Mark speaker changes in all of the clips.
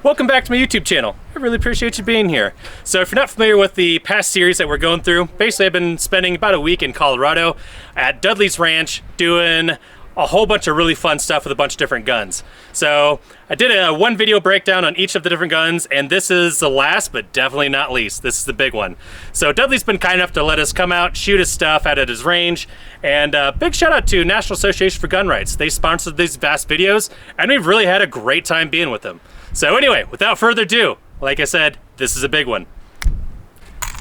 Speaker 1: Welcome back to my YouTube channel. I really appreciate you being here. So if you're not familiar with the past series that we're going through, basically I've been spending about a week in Colorado at Dudley's Ranch doing a whole bunch of really fun stuff with a bunch of different guns. So I did a one video breakdown on each of the different guns, and this is the last but definitely not least. This is the big one. So Dudley's been kind enough to let us come out, shoot his stuff out at his range, and big shout out to National Association for Gun Rights. They sponsored these vast videos, and we've really had a great time being with them. So anyway, without further ado, like I said, this is a big one.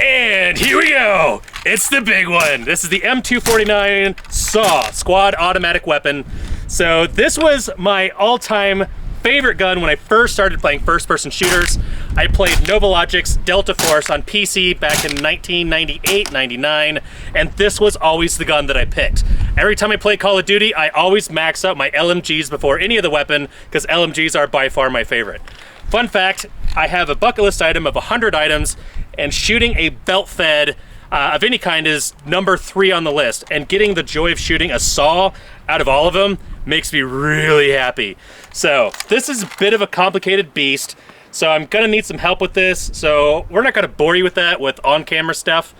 Speaker 1: And here we go! It's the big one! This is the M249 SAW, Squad Automatic Weapon. So this was my all-time favorite gun when I first started playing first-person shooters. I played Novologic's Delta Force on PC back in 1998-99, and this was always the gun that I picked. Every time I play Call of Duty, I always max out my LMGs before any other weapon, because LMGs are by far my favorite. Fun fact, I have a bucket list item of 100 items, and shooting a belt-fed of any kind is number 3 on the list, and getting the joy of shooting a SAW out of all of them makes me really happy. So this is a bit of a complicated beast, so I'm gonna need some help with this, so we're not gonna bore you with that with on-camera stuff.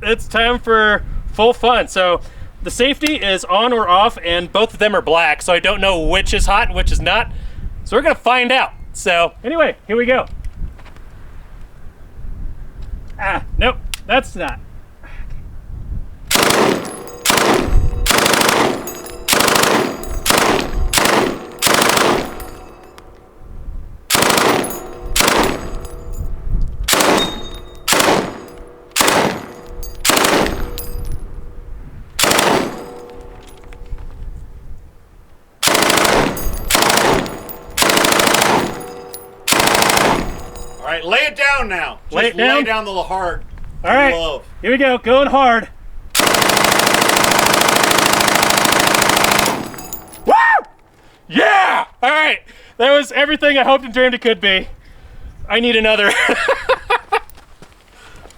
Speaker 1: It's time for full fun. So the safety is on or off, and both of them are black, so I don't know which is hot and which is not, so we're gonna find out. So anyway, here we go. Nope, that's not.
Speaker 2: All right, lay it down now. Just
Speaker 1: lay it down?
Speaker 2: Lay down the hard.
Speaker 1: All right,
Speaker 2: love.
Speaker 1: Here we go, going hard. Woo! Yeah! All right, that was everything I hoped and dreamed it could be. I need another.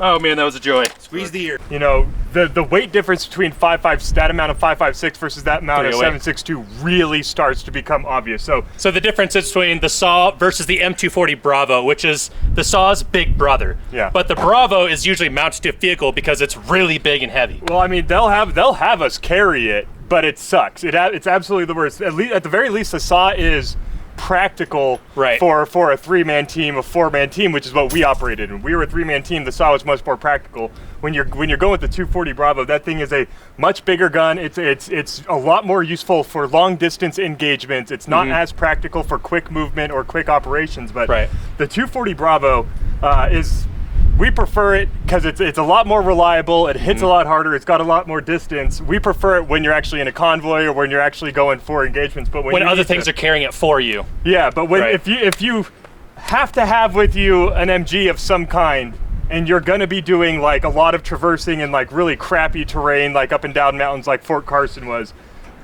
Speaker 1: Oh man, that was a joy.
Speaker 2: Squeeze the ear.
Speaker 3: You know, the weight difference between that amount of 5.56 versus that amount of 7.62 really starts to become obvious. So
Speaker 1: the difference is between the SAW versus the M240 Bravo, which is the SAW's big brother.
Speaker 3: Yeah.
Speaker 1: But the Bravo is usually mounted to a vehicle because it's really big and heavy.
Speaker 3: well, I mean, they'll have us carry it, but it sucks. It's absolutely the worst. At the very least, the SAW is practical
Speaker 1: Right.
Speaker 3: for a 3-man team, a 4-man team, which is what we operated in. We were a 3-man team. The SAW was much more practical. When you're going with the 240 Bravo, that thing is a much bigger gun. It's a lot more useful for long distance engagements. It's not as practical for quick movement or quick operations. But
Speaker 1: Right.
Speaker 3: the 240 Bravo we prefer it because it's a lot more reliable. It hits a lot harder. It's got a lot more distance. We prefer it when you're actually in a convoy or when you're actually going for engagements. But when
Speaker 1: other things are carrying it for you.
Speaker 3: yeah, but when
Speaker 1: Right.
Speaker 3: if you have to have with you an MG of some kind, and you're gonna be doing like a lot of traversing in like really crappy terrain, like up and down mountains like Fort Carson was,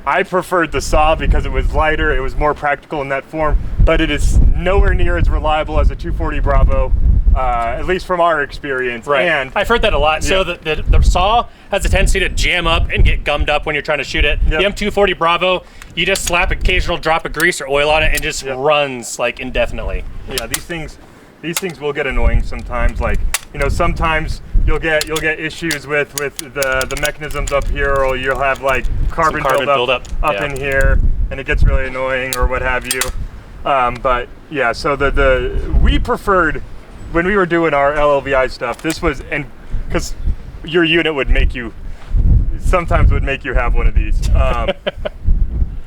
Speaker 3: I preferred the SAW because it was lighter, it was more practical in that form, but it is nowhere near as reliable as a 240 Bravo, at least from our experience.
Speaker 1: Right.
Speaker 3: And
Speaker 1: I've heard that a lot. So
Speaker 3: Yeah.
Speaker 1: the SAW has a tendency to jam up and get gummed up when you're trying to shoot it.
Speaker 3: Yep.
Speaker 1: The M240 Bravo, you just slap an occasional drop of grease or oil on it and it just
Speaker 3: Yep.
Speaker 1: runs like indefinitely.
Speaker 3: yeah, these things will get annoying sometimes. Like, you know, sometimes you'll get issues with the mechanisms up here, or you'll have like carbon buildup up
Speaker 1: yeah.
Speaker 3: in here, and it gets really annoying or what have you. But yeah, so we preferred when we were doing our LLVI stuff. This was, and because your unit would make you have one of these.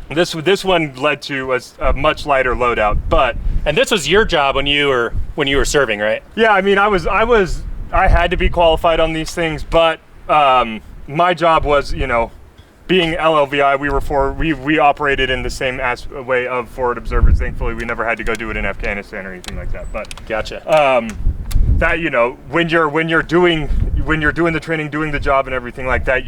Speaker 3: This one led to a much lighter loadout, but
Speaker 1: And this was your job when you were serving, right?
Speaker 3: yeah, I mean, I had to be qualified on these things, but my job was, you know, being LLVI, we operated in the same way of forward observers. Thankfully, we never had to go do it in Afghanistan or anything like that. But
Speaker 1: Gotcha.
Speaker 3: that, you know, when you're doing the training, doing the job, and everything like that,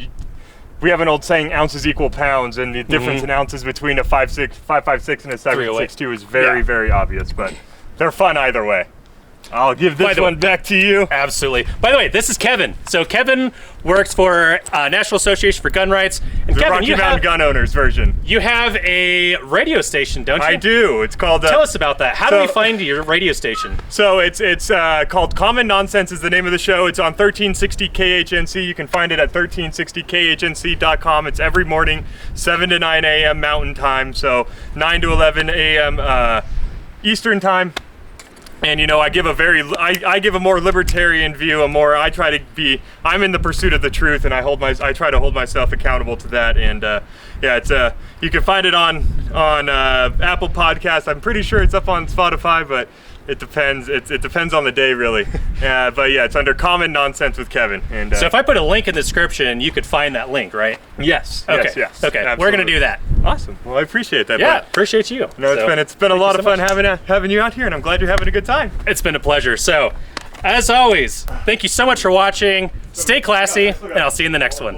Speaker 3: we have an old saying, ounces equal pounds, and the difference in ounces between a 5.56 and a 7.62 is very, very obvious, but they're fun either way. I'll give
Speaker 1: By
Speaker 3: this
Speaker 1: the way-
Speaker 3: one back to you.
Speaker 1: Absolutely. By the way, this is Kevin. So Kevin works for National Association for Gun Rights. And
Speaker 3: The
Speaker 1: Kevin,
Speaker 3: Rocky Mountain Gun Owners version.
Speaker 1: you have a radio station, don't you?
Speaker 3: I do. It's called.
Speaker 1: Tell us about that. How do
Speaker 3: so-
Speaker 1: we find your radio station?
Speaker 3: So it's called Common Nonsense is the name of the show. It's on 1360 KHNC. You can find it at 1360khnc.com. It's every morning, 7 to 9 a.m. Mountain Time. So 9 to 11 a.m. Eastern Time. And you know, I give a more libertarian view, I'm in the pursuit of the truth, and I try to hold myself accountable to that. And yeah, it's you can find it on Apple Podcasts. I'm pretty sure it's up on Spotify, but it depends. It depends on the day, really. But yeah, it's under Common Nonsense with Kevin. And
Speaker 1: So if I put a link in the description, you could find that link, right?
Speaker 3: yes,
Speaker 1: Okay.
Speaker 3: yes,
Speaker 1: Okay.
Speaker 3: absolutely.
Speaker 1: We're gonna do that.
Speaker 3: Awesome. Well, I appreciate that.
Speaker 1: Yeah.
Speaker 3: bud.
Speaker 1: Appreciate you.
Speaker 3: No,
Speaker 1: So,
Speaker 3: it's been a
Speaker 1: thank
Speaker 3: lot
Speaker 1: you
Speaker 3: of
Speaker 1: so
Speaker 3: fun
Speaker 1: much.
Speaker 3: having you out here, and I'm glad you're having a good time.
Speaker 1: It's been a pleasure. So, as always, thank you so much for watching. Stay classy, and I'll see you in the next one.